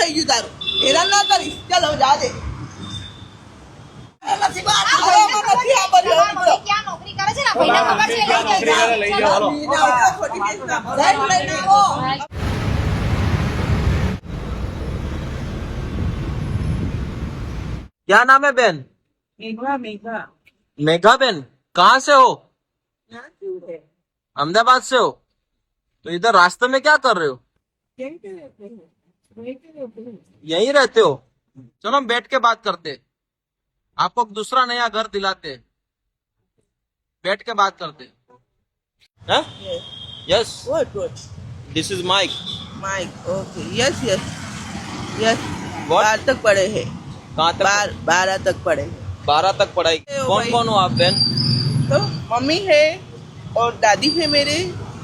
થઈ ગયું તારું હેરાન ના કરીશ ચાલ હવે જા દે નથી વાત હવે નથી આ બધું ક્યાં નોકરી કરે છે ને ભાઈને ખબર છે લઈ જાઓ હાલો ખોટી કેસ ના ભરાય લઈને આવો क्या नाम है बहन? मेघा मेघा मेघा बहन, कहाँ से हो? अहमदाबाद से हो? तो इधर रास्ते में क्या कर रहे हो? यहीं रहते हो? चलो हम बैठ के बात करते, आपको दूसरा नया घर दिलाते, बैठ के बात करते हैं? Yes, What? This is Mike. Mike, okay. Yes. What? 12 तक पढ़े हैं कहाँ तक? 12 तक पढ़े 12 तक पढ़ाई. कौन भाई. कौन हो आप बहन? तो मम्मी है और दादी है मेरे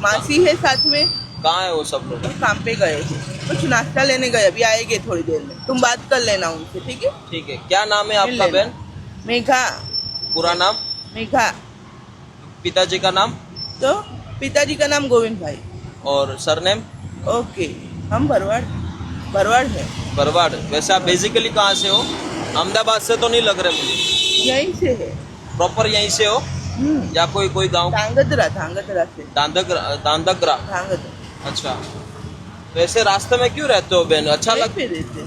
मासी है साथ में कहाँ है वो सब लोग? और काम पे गए हैं कुछ नाश्ता लेने गए अभी आएंगे थोड़ी देर में तुम बात कर लेना उनसे ठीक है ठीक है. क्या नाम है आपका मिल लेना. बहन? मेघा पूरा नाम? मेघा पिताजी का नाम तो पिताजी का नाम गोविंद भाई और सरनेम? ओके हम भरवाड़ है बरवाड़. वैसे आप बेसिकली कहाँ से हो? अहमदाबाद से तो नहीं लग रहे मुझे. यहीं से है प्रॉपर यहीं से हो या कोई गांव? धांगध्रा से दांदगरा. धांगध्रा अच्छा. तो ऐसे रास्ते में क्यों रहते हो बहन? अच्छा यहीं लग पे रहते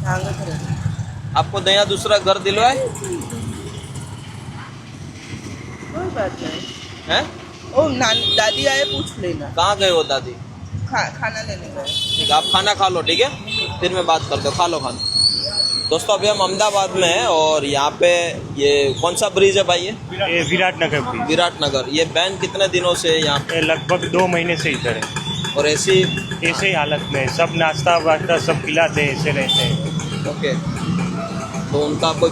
धांगध्रा आपको नया दूसरा घर दिलवाए कोई बात नहीं हैं? ओ दादी आए पूछ लेना कहाँ गए हो दादी? खाना लेने गए ठीक है, आप खाना खा लो. ठीक है, फिर मैं बात करता हूँ. खा लो खाना. दोस्तों अभी हम अहमदाबाद में हैं और यहाँ पे ये कौन सा ब्रिज है भाई? ये विराट नगर भी विराट नगर. ये बहन कितने दिनों से है यहाँ पे? ये लगभग 2 महीने से इधर है. और ऐसी ऐसे ही हालत में सब नाश्ता वास्ता सब खिलाते हैं ऐसे रहते हैं. ओके. तो उनका कोई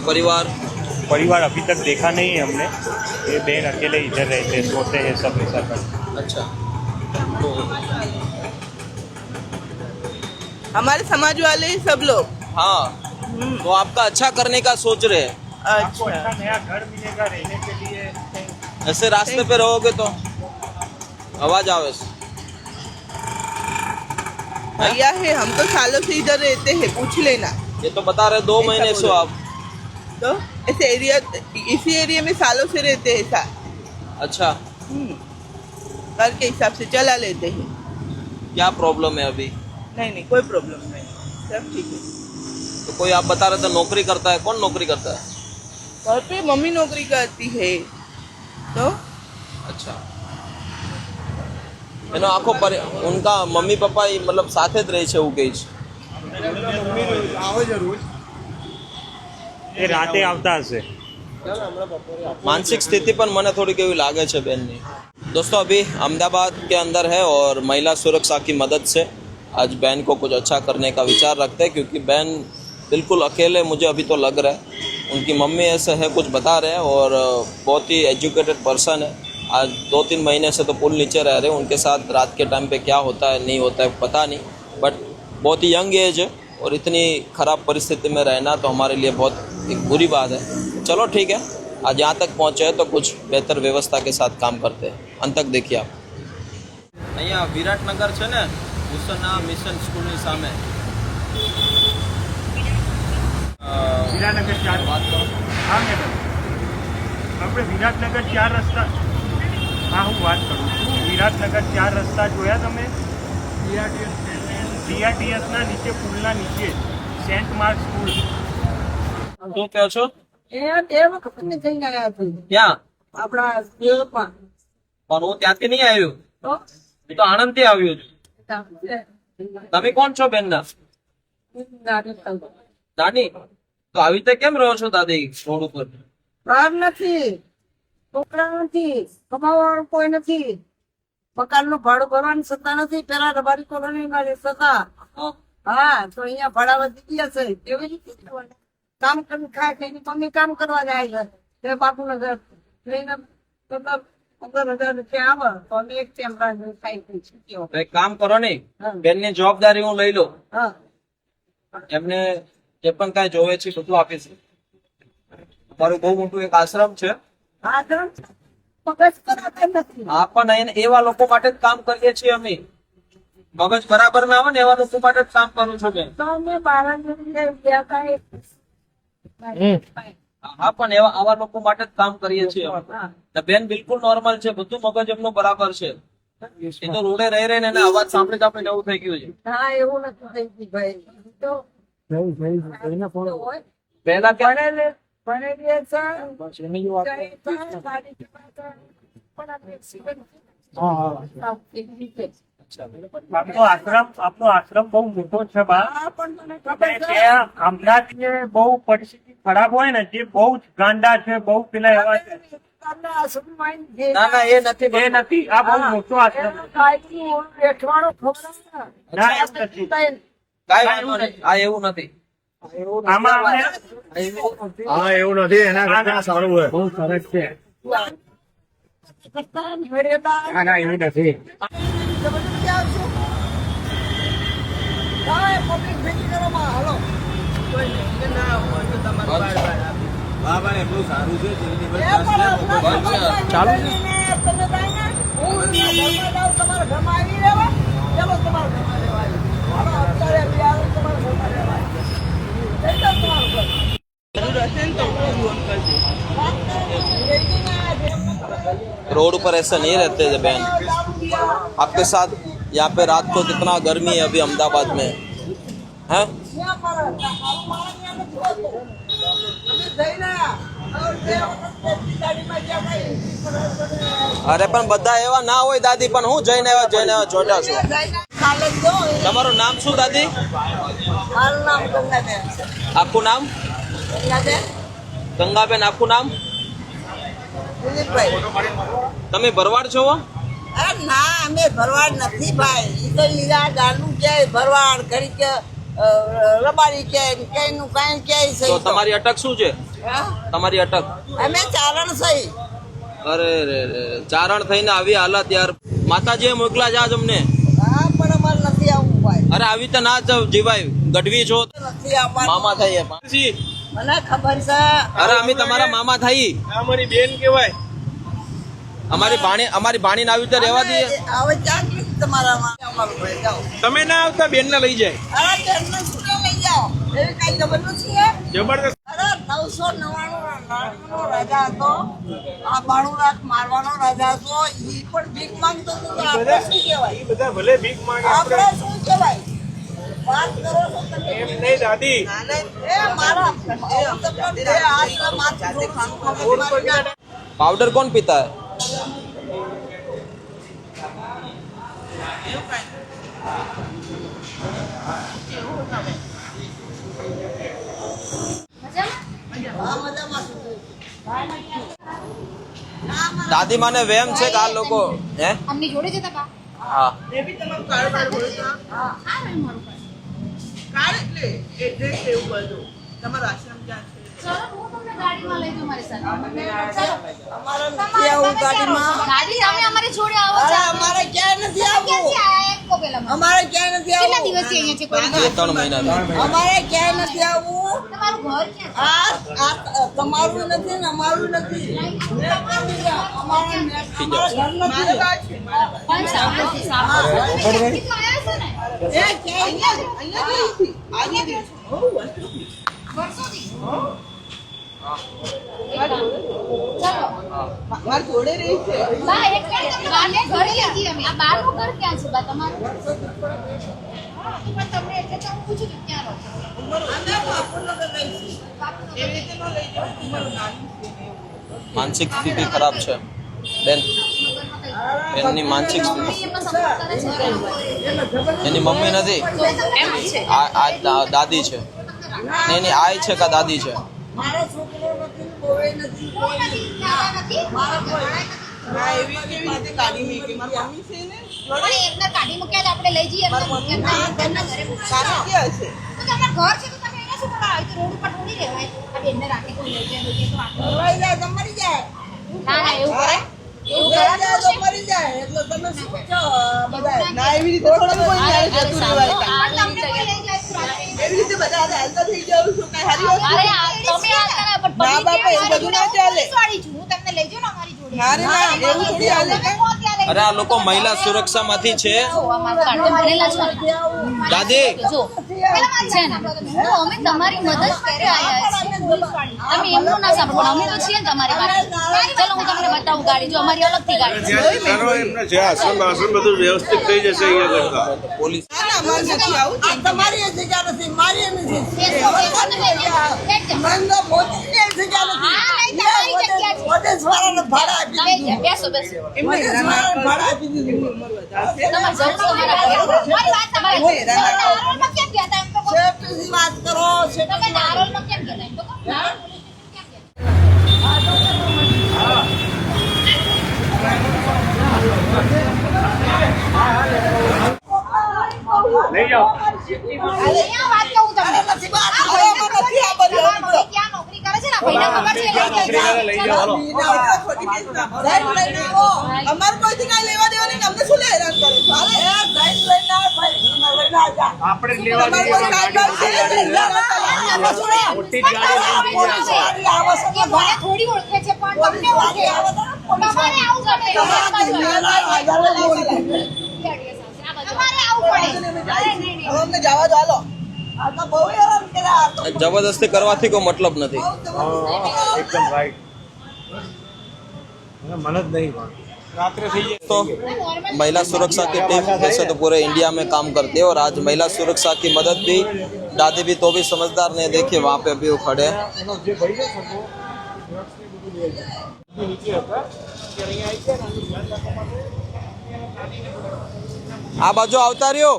परिवार अभी तक देखा नहीं है हमने. ये बहन अकेले इधर रहते हैं सोते हैं सब ऐसा कर. अच्छा. तो हमारे समाज वाले ही सब लोग हाँ, तो आपका अच्छा करने का सोच रहे हैं. आपको अच्छा अच्छा नया घर मिलेगा रहने के लिए. ऐसे रास्ते पे रहोगे तो आवाज आवे. भैया है हम तो सालों से इधर रहते हैं पूछ लेना ये तो बता रहे 2 ऐसा महीने से हो बोलो. आप. तो इसी एरिया में सालों से रहते हैं ऐसा अच्छा. घर के हिसाब से चला लेते हैं क्या प्रॉब्लम है अभी? नहीं कोई प्रॉब्लम नहीं सब ठीक है तो कोई आप बता रहे थे नौकरी करता है. कौन नौकरी करता है? घर पे मम्मी नौकरी करती है तो अच्छा. એનો આખો ઉનકા મમ્મી પપ્પા મતલબ સાથે જ રહે છે એવું કહે છે. એ રાતે આવતા હશે. मानसिक स्थिति पर મને થોડીક એવી લાગે છે બેનની. दोस्तों अभी अहमदाबाद के अंदर है और महिला सुरक्षा की मदद से आज बहन को कुछ अच्छा करने का विचार रखते हैं क्योंकि बहन बिल्कुल अकेले मुझे अभी तो लग रहा है. उनकी मम्मी ऐसे है कुछ बता रहे हैं और बहुत ही एजुकेटेड पर्सन है. आज 2-3 महीने से तो पुल नीचे रह रहे हैं. उनके साथ रात के टाइम पे क्या होता है नहीं होता है पता नहीं, बट बहुत ही यंग एज है और इतनी ख़राब परिस्थिति में रहना तो हमारे लिए बहुत एक बुरी बात है. चलो ठीक है, आज यहाँ तक पहुँचे हैं तो कुछ बेहतर व्यवस्था के साथ काम करते हैं. अंत तक देखिए आप. અહીંયા વિરાટનગર છે ને ભૂષણા મિશન સ્કૂલની સામે વિરાટનગર 4 વાત કરો. હા મેડમ આપણે વિરાટનગર 4 રસ્તા. હા હું વાત કરું છું. વિરાટનગર 4 રસ્તા જોયા તમે? બીઆરટીએસના નીચે પુલના નીચે સેન્ટ માર્ક સ્કૂલ. શું કહો છો? એ વખત જઈને આવ્યા હતા ક્યાં? આપણા સુરતમાં. પણ હું ત્યાંથી નહીં આવ્યો, તો હું તો આણંદથી આવ્યો છું. તમે કોણ છો બેનના? દાદી. તો આવી રીતે કેમ રહો છો દાદી રોડ ઉપર? ભાગ નથી, છોકરા નથી, કમાવાવાળું કોઈ નથી, મકાનનું ભાડું ભરવાની સત્તા નથી. પેલા રબારી કોલોનીમાં રહેતા હતા. હા તો અહીંયા ભાડા વધી ગયા છે. કેવી રીતે કરવાનું? કામ કરી ખાય છે એની મમ્મી કામ કરવા જાય છે તે બાપુને ઘર લઈને 15,000 રૂપિયા આવે તો અમે એક ટાઈમ ખાઈ શકીએ. તો એક કામ કરો ને, બેનની જવાબદારી હું લઈ લઉં. હા એમને જે પણ કાંઈ જોવે છે બધું આપીશ. અમારું બહુ મોટું એક આશ્રમ છે. હા તો મગજ કરાતા નથી. હા પણ એવા લોકો માટે જ કામ કરીએ છીએ અમે. મગજ બરાબર ના હોય ને એવા લોકો માટે જ કામ કરું છું બેન. તો અમે 12 ગયા હતા હા પણ એવા આવા લોકો માટે જ કામ કરીએ છીએ ને બેન બિલકુલ નોર્મલ છે, બધું મગજ એમનું બરાબર છે. એ તો રોડે રહી રહીને એને અવાજ સાંભળી સાંભળીને એવું થઈ ગયું છે. હા એવું નથી થઈ ગયું ભાઈ તો હોય. પહેલા ક્યાં ભણેલી છે, ગાડી ચલાવતા, પણ આ accident એવી રીતે. આપનો આશ્રમ બહુ મોટો છે બા. હા, પણ મને ખબર છે. ત્યાં હમણાં જે બહુ પરિસ્થિતિ ખરાબ હોય ને, જે બહુ જ ગાંડા છે, બહુ પેલા એવા છે. તમને આશ્રમમાં જે ના ના એ નથી એ નથી, આ બહુ મોટો આશ્રમ છે. કાંઈકનું ઓલું બેઠવાનું ખવડાવે ને. ના, એમ નથી. કાંઈ વાંધો નહીં. આ એવું નથી. આમાં આપણે હા એવું નથી, એના કરતા સારું હોય. બહુ સરસ છે. કરતા નિવેડેતા. ના ના એવું નથી. જબરદસ્તી આવશું. હા, public ભેગી કરો માં, હાલો. કોઈ નહીં કે ના હોય તો તમારે બાર બાર આપી. બાબા એટલું સારું છે જેની એ પણ હમણાં બંધ છે. ચાલુ છે. તમે જાય ને, હું ઘરમાં જાઉં, તમારા ઘરમાં આવી રહેવા. ચાલો તમારા ઘરમાં રહેવા. હાલો, અત્યારે બી આવો, તમારા ઘરમાં રહેવા. જઈ જાઓ તમારું ઘર. જરૂર હશે ને તો હું ફોન કરજો. रोड पर ऐसा नहीं रहते थे बहन. आपके साथ यहाँ पे रात को कितना गर्मी है अभी अहमदाबाद में है. અરે પણ બધા એવા ના હોય દાદી, પણ હું જઈને આવ્યા જોટા છું. તમારું નામ શું દાદી? મારું નામ ગંગાબેન છે. આખું નામ? ગંગાબેન ગંગાબેન. આખું નામ? દિલીપભાઈ. તમે ભરવાડ છો? અરે ના, અમે ભરવાડ નથી ભાઈ. ઈ તો લીલા ગાડું ક્યાંય ભરવાડ ઘડી કે રબારી ક્યાંય કઈનું કાંઈ ક્યાંય તો સહી. તમારી અટક શું છે? હા? તમારી અટક? અમે ચારણ સહી. અરે રે રે, ચારણ થઈને આવી હાલત યાર. માતાજીએ મોકલા છે આજ અમને. હા, પણ અમારે નથી આવવું ભાઈ. અરે આવી તો ના જ જીવાય. ગઢવી છો, નથી આવવાનું. મામા થઈએ. મને ખબર છે. અરે અમે તમારા મામા થઈ. અમારી બેન કહેવાય. અમારી ભાણી ના આવી તો રહેવા દઈએ. હવે ક્યાં તમારામાં અમારું ભાઈ જાઓ. તમે ના આવતા, બેન ને લઈ જાય. અરે બેનને શું લઈ જાઓ? એવી કઈ જબરદસ્તી છે? જબરદસ્ત. અરે 999 નો રાજા હતો. આ 92 લાખ મારવાનો રાજા હતો. ઈ પણ ભીખ માંગતો હતો. તો આપણે શું કહેવાય? બધા ભલે ભીખ માંગે, આપણે શું કહેવાય? વાત કરો છો તમે. એમ નહીં દાદી. એ મારા એ આશ્રમ માત્ર पाउडर कौन पीता है? દાદી માને વેમ છે કે આ લોકો હે અમની જોડે જતા બા. હા એ બી તમારું કાર્ડ બાર હોય તો હા ભાઈ મારું કાર્ડ. કાર્ડ એટલે એડ્રેસ એવું બધું. તમારો આશ્રમ ક્યાં છે? ચલો હું તમને ગાડીમાં લઈ જાઉં મારી સાથે. ચલો. અમારે નથી આવું ગાડીમાં. ગાડી તમે અમારી જોડે આવો અરે છો. અમારે ક્યાંય નથી ક્યાંથી આવવું. આયા એક કો પેલા અમારે ક્યાંય નથી કેટલા આવવું. દિવસથી અહીંયા છે કોઈ? 3 મહિના અમારે ક્યાંય નથી આવવું. તમારું ઘર ક્યાં છે? આ તમારું નથી ને અમારું નથી. અમારા ઘર નથી. મારા બા છે. પણ સાંભળો સાંભળો. એ ક્યાંય અહીંયા ગઈ. આજે ગઈ. બહુ વર્ષોથી. વર્ષોથી. ચલો. મારા જોડે રહી છે. બા એક મિનિટ તમને ઘર લીધી અમે. આ બારનું ઘર ક્યાં છે બા તમારું? પણ તમને એટલે તો હું પૂછું છું ક્યાં રહો છો? અમે બાપુનગર રહીશું. એવી રીતે ન લઈ જાઓ. તમારું નાનું છે. માનસિક સ્થિતિ ખરાબ છે બેન. એની માનસિક સ્થિતિ, એ પણ સપોર્ટ કરે છે. એની મમ્મી નથી, એમ જ છે. આ દાદી છે. એની આઈ છે કે દાદી છે? મારો છોકરો નથી, કોઈ નથી, કોઈ નથી. દાદા નથી? મારા કોઈ ના એવી કેવી રીતે કાઢી મૂકી? મારી મમ્મી છે ને પણ એમને કાઢી મૂક્યા તો આપણે લઈ જઈએ એમના ઘરે મૂકીએ. ક્યાં છે? તો તમારું ઘર છે તો તમે એને શું કરવા આવી? તો રોડ ઉપર થોડી રહેવાય. આ બેનને રાખે કોઈ લઈ જાય તો આટલું. લઈ જાય તો મરી જાય. ના ના એવું કરે. એવું લઈ જાય તો કરાતું હશે. મરી જાય. એટલે તમે શું છો બધા? ના એવી રીતે થોડું કોઈ ન્યાય જતું રહેવાય. આ તમને કોઈ લઈ જાય તો રાખે. એવી રીતે બધા હાલતા થઈ જાવ છું કઈ હારી વાત અરે આ તમે આ કરે પણ ના બાપા, એવું બધું ના ચાલે. પોલીસવાળી છું. હું તમને લઈ જાઉં ને અમારી જોડે. ના રે ના એવું થોડી હાલે તમે કોણ ત્યાં લઈ અરે આ લોકો મહિલા સુરક્ષામાંથી છે. જો આ મારું કાર્ડ તમે ભરેલા છો ને? દાદી જો છે ને, તો અમે તમારી મદદ કરવા આવ્યા છીએ. તમે એમનું ના સાંભળો, પણ અમે તો છીએ ને તમારી પાસે. ચલો હું તમને બતાવું ગાડી. જો અમારી અલગથી ગાડી છે. જે આશ્રમ બધું વ્યવસ્થિત થઈ જશે અહીંયા કરતા. પોલીસ ના ના અમારે નથી આવું. આ તમારી એ જગ્યા નથી, મારી એ નથી. બેસો, નરેન્દ્ર મોદીની એ જગ્યા નથી. હા, નહીં, તમારી જગ્યા છે. વડેસવાળાને ભાડા આપી દીધું. બેસો બેસો. વડેસવાળાને ભાડા આપી દીધું. તમારે જવું છે તમારા ઘરે? મારી વાત તમારે નારોલમાં કેમ ગયા હતા એમ તો કહો. સેફટીની વાત કરો. તમે નારોલમાં કેમ ગયા હતા એમ તો કહો. નારોલ પોલીસ સ્ટેશન કેમ ગયા હતા? લઈ જાઓ. અહીંયા વાત કહું તમને. નથી વાત. આ ભાઈ ક્યાં નોકરી કરે છે ને? આ ભાઈને ખબર છે લઈ જાય. અમારે કોઈથી કાંઈ લેવા દેવા નહીં. અમને શું હેરાન કરે છો? હાલે. આપણે જ લેવા તમારે કોઈ કામ કાજ છે? મોટી જ ગાડી લઈને જઈએ આપણે. એ મને થોડી ઓળખે છે પણ તમને ઓળખે. તમારે આવું પડે. તમારે આવું પડે. અરે નહીં નહીં. હવે અમને જવા દો. હાલો. બહુ હેરાન કર્યા. જબરદસ્તી કરવાથી કોઈ મતલબ નથી. એકદમ રાઈટ. મને જ નહીં રાત્રે થઈ જાય तो महिला सुरक्षा की टीम वैसे तो पूरे इंडिया में काम करती है और आज महिला सुरक्षा की मदद भी दादी भी तो भी समझदार नहीं. देखिए वहाँ पे अभी वो खड़े हैं. એનો જે ભાઈ છે સગો વ્યવસ્થિત બધું લઈ જાય. નીચે હતા ત્યારે અહીંયા આવી ગયા આ બાજુ આવતા રહ્યો.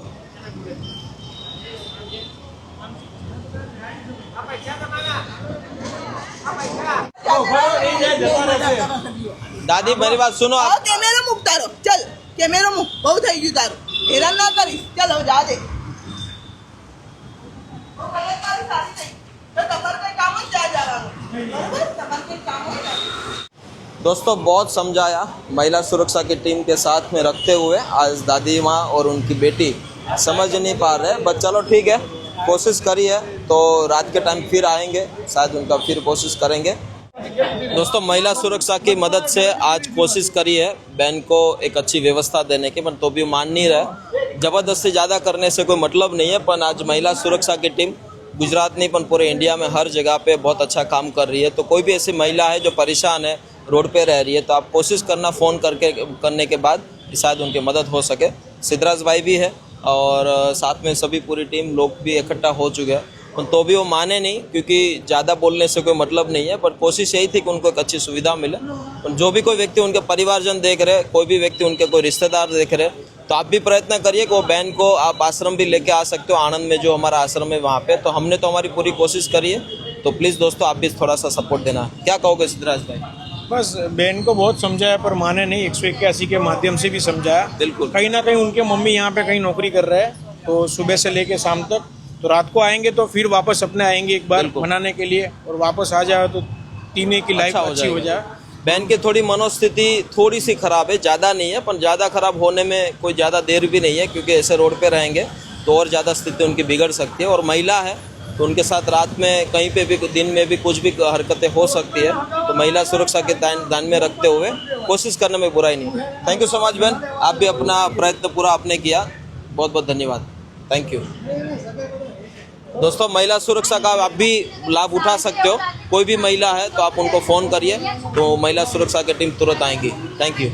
दादी मेरी बात सुनो હવે आप. કેમેરો મૂક તારો. ચલ કેમેરો મૂક. બહુ થઈ ગયું તારું. હેરાન ના કરીશ. ચલ હવે જા દે. તમારે કોઈ કામ જ ત્યાં જવાનું. બરાબર? તમારે કોઈ કામ જ નહીં. दोस्तों बहुत समझाया महिला सुरक्षा की टीम के साथ में रखते हुए आज दादी माँ और उनकी बेटी समझ नहीं पा रहे, बट चलो ठीक है, कोशिश करी है तो रात के टाइम फिर आएंगे, शायद उनका फिर कोशिश करेंगे. दोस्तों महिला सुरक्षा की मदद से आज कोशिश करी है बहन को एक अच्छी व्यवस्था देने की, पर तो भी मान नहीं रहे. जबरदस्ती ज़्यादा करने से कोई मतलब नहीं है, पर आज महिला सुरक्षा की टीम गुजरात नहीं पर पूरे इंडिया में हर जगह पे बहुत अच्छा काम कर रही है. तो कोई भी ऐसी महिला है जो परेशान है, रोड पे रह रही है, तो आप कोशिश करना फ़ोन करने के बाद शायद उनकी मदद हो सके. सिद्धराज भाई भी है और साथ में सभी पूरी टीम लोग भी इकट्ठा हो चुके हैं, तो भी वो माने नहीं क्योंकि ज़्यादा बोलने से कोई मतलब नहीं है. पर कोशिश यही थी कि उनको एक अच्छी सुविधा मिले. जो भी कोई व्यक्ति उनके परिवारजन देख रहे, कोई भी व्यक्ति उनके कोई रिश्तेदार देख रहे, तो आप भी प्रयत्न करिए कि वो बहन को आप आश्रम भी लेके आ सकते हो. आनंद में जो हमारा आश्रम है वहाँ पे, तो हमने तो हमारी पूरी कोशिश करी है. तो प्लीज़ दोस्तों आप भी थोड़ा सा सपोर्ट देना. क्या कहोगे सिद्धराज भाई? बस बहन को बहुत समझाया पर माने नहीं. 181 के माध्यम से भी समझाया. बिल्कुल. कहीं ना कहीं उनके मम्मी यहाँ पे कहीं नौकरी कर रहे हैं, तो सुबह से लेके शाम तक, तो रात को आएंगे तो फिर वापस अपने आएंगे एक बार बिल्कुल. मनाने के लिए, और वापस आ जाए तो तीनों की लाइफ अच्छा हो अच्छी हो जाएगा. जाए. बहन की थोड़ी मनोस्थिति थोड़ी सी खराब है, ज़्यादा नहीं है, पर ज़्यादा खराब होने में कोई ज़्यादा देर भी नहीं है क्योंकि ऐसे रोड पे रहेंगे तो और ज़्यादा स्थिति उनकी बिगड़ सकती है. और महिला है तो उनके साथ रात में कहीं पे भी दिन में भी कुछ भी हरकतें हो सकती है. तो महिला सुरक्षा के ध्यान में रखते हुए कोशिश करने में बुराई नहीं. थैंक यू सो मच बहन, आप भी अपना प्रयत्न पूरा आपने किया, बहुत बहुत धन्यवाद. Thank you. दोस्तों महिला सुरक्षा का आप भी लाभ उठा सकते हो. कोई भी महिला है तो आप उनको फ़ोन करिए, तो महिला सुरक्षा की टीम तुरंत आएंगी. Thank you.